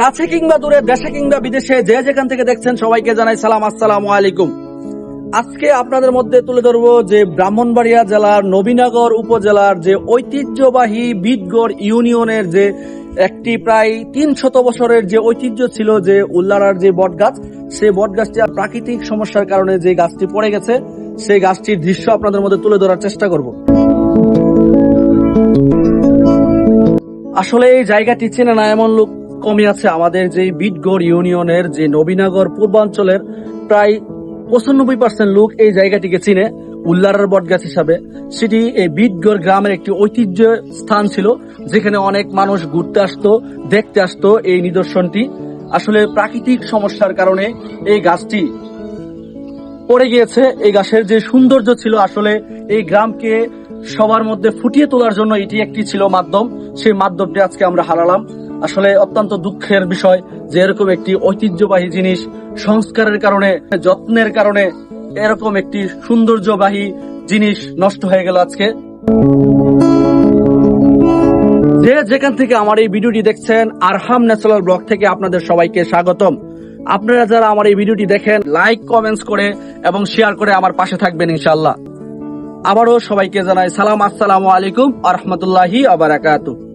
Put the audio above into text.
কাছে কিংবা দূরে, দেশে কিংবা বিদেশে, যে যেখান থেকে দেখছেন সবাইকে জানাই সালাম, আসসালামু আলাইকুম। আজকে আপনাদের মধ্যে তুলে ধরবো যে ব্রাহ্মণবাড়িয়া জেলার নবীনগর উপজেলার যে ঐতিহ্যবাহী বিটগড় ইউনিয়নের যে একটি প্রায় 300 বছরের যে ঐতিহ্য ছিল, যে উল্লারার যে বট গাছ, সেই বট গাছটি প্রাকৃতিক সমস্যার কারণে যে গাছটি পড়ে গেছে, সেই গাছটির দৃশ্য আপনাদের মধ্যে তুলে ধরার চেষ্টা করব। আসলে এই জায়গাটি চেনে না এমন লোক কমই আছে আমাদের যে বিটগড় ইউনিয়নের যে নবীনগর পূর্বাঞ্চলের প্রায় 95% লোক এই জায়গাটিকে চিনে উল্লারার বটগাছ হিসাবে। সেটি এই বিটগড় গ্রামের একটি ঐতিহ্য স্থান ছিল, যেখানে অনেক মানুষ ঘুরতে আসতো, দেখতে আসতো এই নিদর্শনটি। আসলে প্রাকৃতিক সমস্যার কারণে এই গাছটি পড়ে গিয়েছে। এই গাছের যে সৌন্দর্য ছিল, আসলে এই গ্রামকে সবার মধ্যে ফুটিয়ে তোলার জন্য এটি একটি ছিল মাধ্যম। সেই মাধ্যমটি আজকে আমরা হারালাম। আসলে অত্যন্ত দুঃখের বিষয় যে এরকম একটি ঐতিহ্যবাহী জিনিস সংস্কারের কারণে, যত্নের কারণে এরকম একটি সৌন্দর্যবাহী জিনিস নষ্ট হয়ে গেল আজকে। যে যেখান থেকে আমার এই ভিডিওটি দেখছেন, আরহাম ন্যাচারাল ব্লগ থেকে আপনাদের সবাইকে স্বাগতম। আপনারা যারা আমার এই ভিডিওটি দেখেন, লাইক কমেন্টস করে এবং শেয়ার করে আমার পাশে থাকবেন ইনশাআল্লাহ। আবারও সবাইকে জানাই সালাম, আসসালামু আলাইকুম ওয়া রাহমাতুল্লাহি ওয়া বারাকাতুহু।